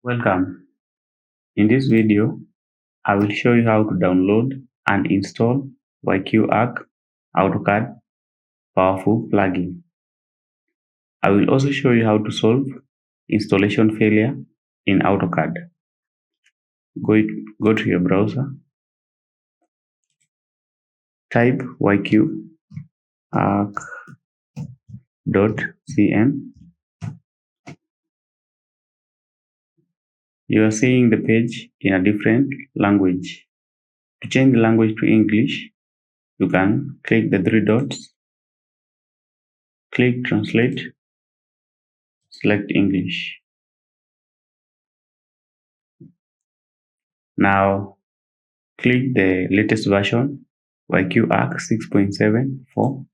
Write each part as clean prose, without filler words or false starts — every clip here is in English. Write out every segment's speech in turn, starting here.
Welcome. In this video, I will show you how to download and install YQARCH AutoCAD powerful plugin. I will also show you how to solve installation failure in AutoCAD. Go to your browser, type YQARCH.cm. You are seeing the page in a different language. To change the language to English, you can click the three dots, click Translate, select English. Now click the latest version, YQARCH 6.74.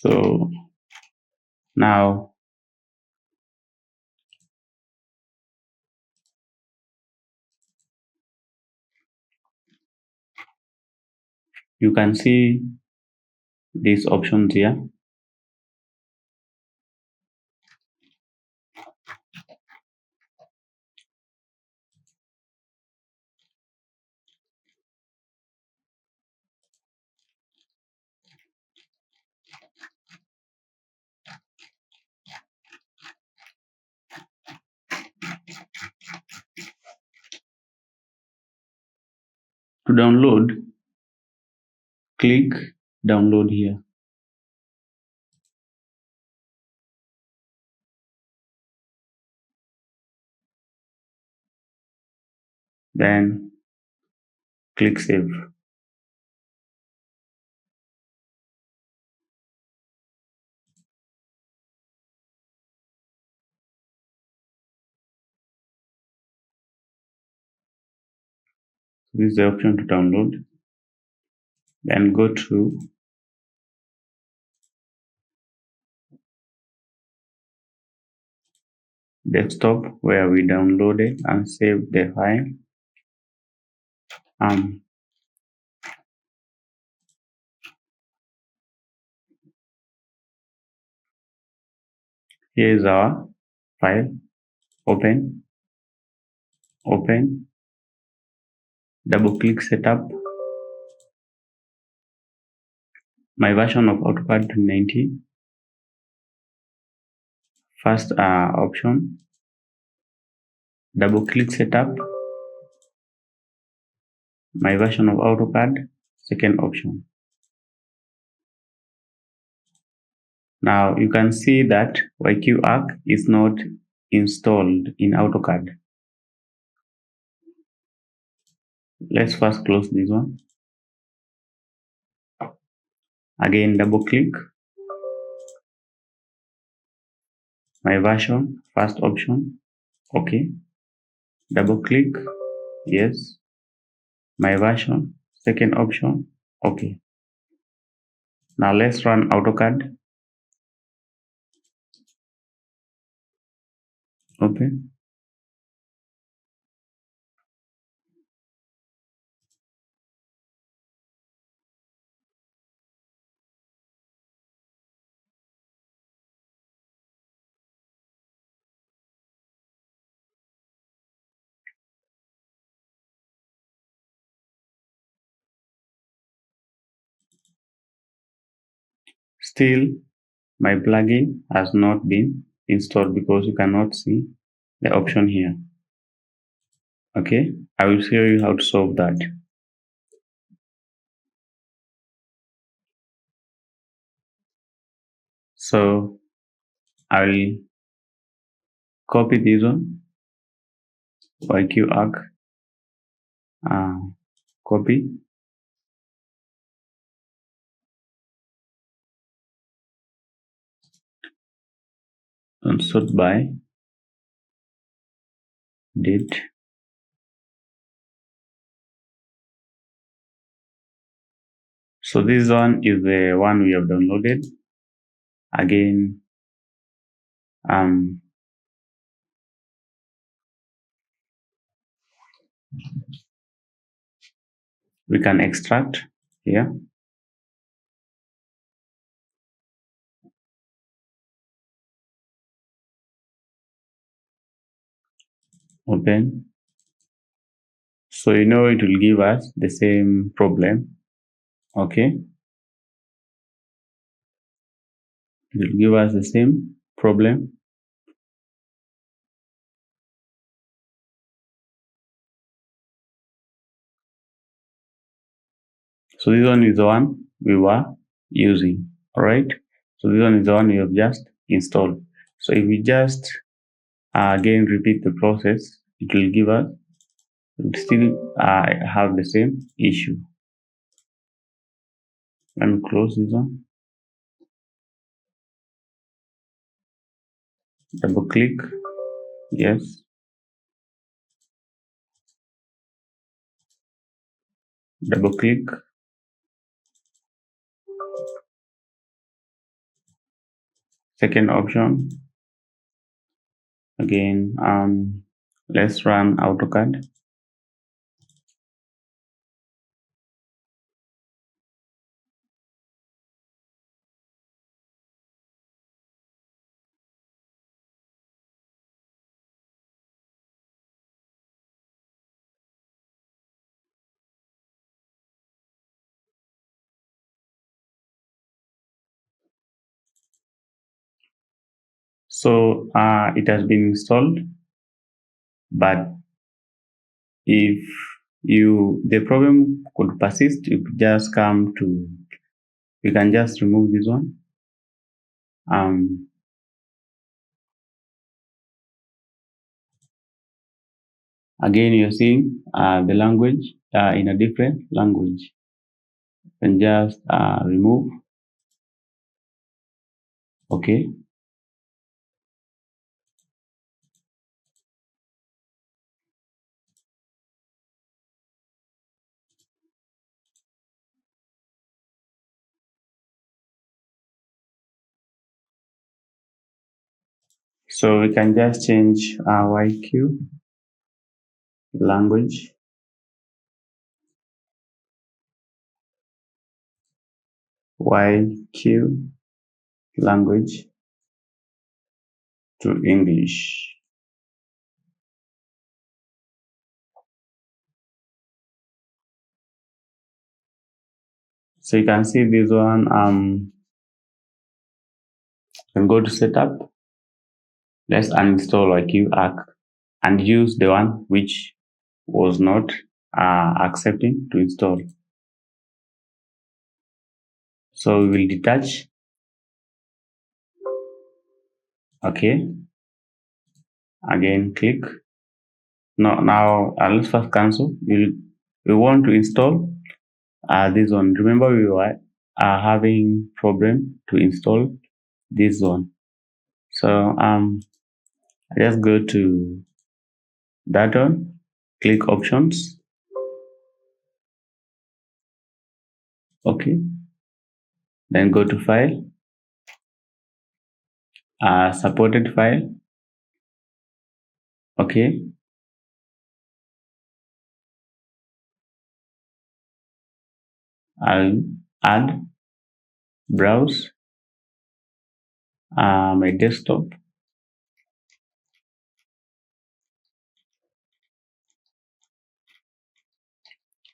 So now you can see these options here. To download, click download here. Then click save. This is the option to download. Then go to desktop where we downloaded and saved the file. Here is our file. Open, double click setup. My version of AutoCAD 2019. First option, double click setup. My version of AutoCAD, second option. Now you can see that YQARCH is not installed in AutoCAD. Let's first close this one. Again, double click. My version, first option, okay. Double click, yes. My version, second option, okay. Now let's run AutoCAD. Open. Still, my plugin has not been installed because you cannot see the option here. Okay, I will show you how to solve that. So I will copy this one, YQARCH, copy, and sort by date. So this one is the one we have downloaded. Again, we can extract here. Open. So it will give us the same problem. Okay. It will give us the same problem. So this one is the one we were using. Alright. So this one is the one we have just installed. So if we just again repeat the process, it will give us, still have the same issue. Let me close this one. Double click. Yes. Double click. Second option. Again, let's run AutoCAD. So it has been installed, but if the problem could persist, you could just come to, you can just remove this one. Again, you're seeing the language in a different language. You can just remove. Okay. So we can just change YQ language. YQ language to English. So you can see this one. You can go to setup. Let's uninstall YQARCH and use the one which was not accepting to install. So we will detach. Okay. Again, click. Now let's first cancel. We want to install this one. Remember, we were having problem to install this one. So I just go to that one, click options. Okay. Then go to file, supported file. Okay. I'll add, browse, my desktop.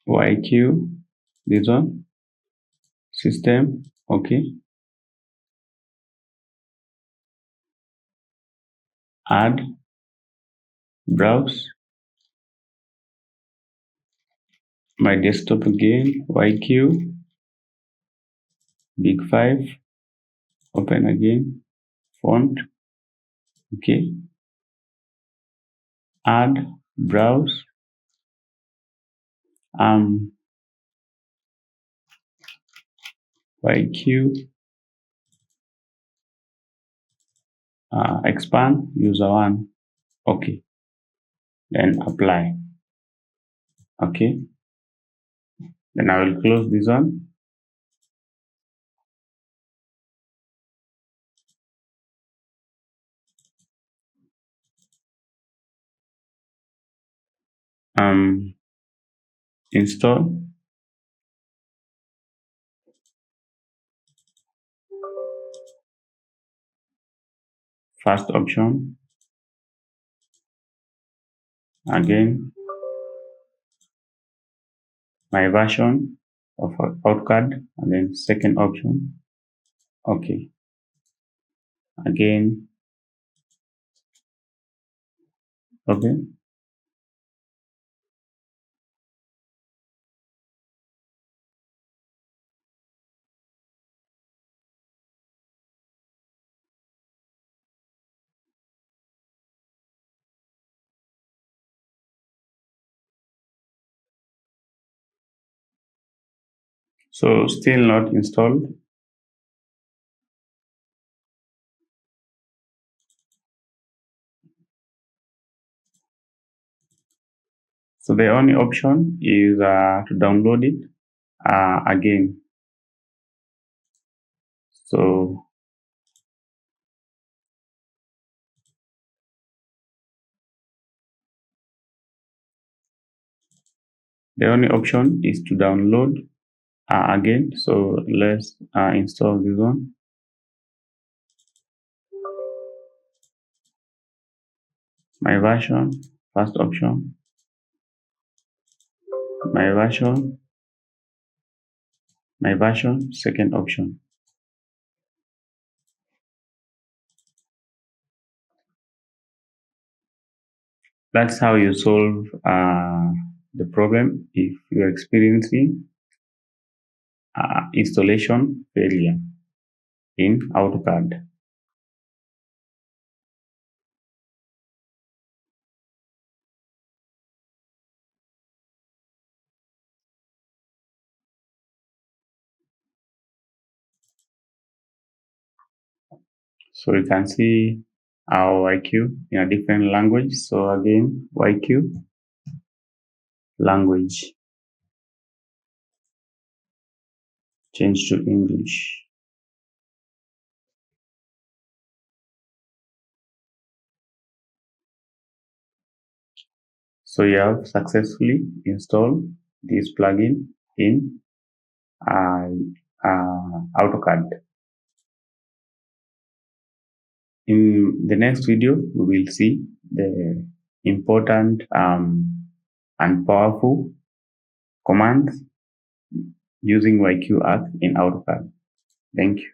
YQ, this one, system. Okay. Add, browse, my desktop again, YQ, big 5, open again, font. Okay. Add, browse, YQ, expand, user 1. Okay. Then apply. Okay. Then I will close this one. Install. First option. Again, my version of AutoCAD, and then second option. Okay. Again. Okay. So still not installed. So the only option is to download it again. So the only option is to download again. So let's install this one. My version, first option. My version, second option. That's how you solve the problem if you're experiencing installation failure in AutoCAD. So you can see our YQ in a different language. So again, YQ language, change to English. So you have successfully installed this plugin in AutoCAD. In the next video, we will see the important and powerful commands using YQARCH in AutoCAD. Thank you.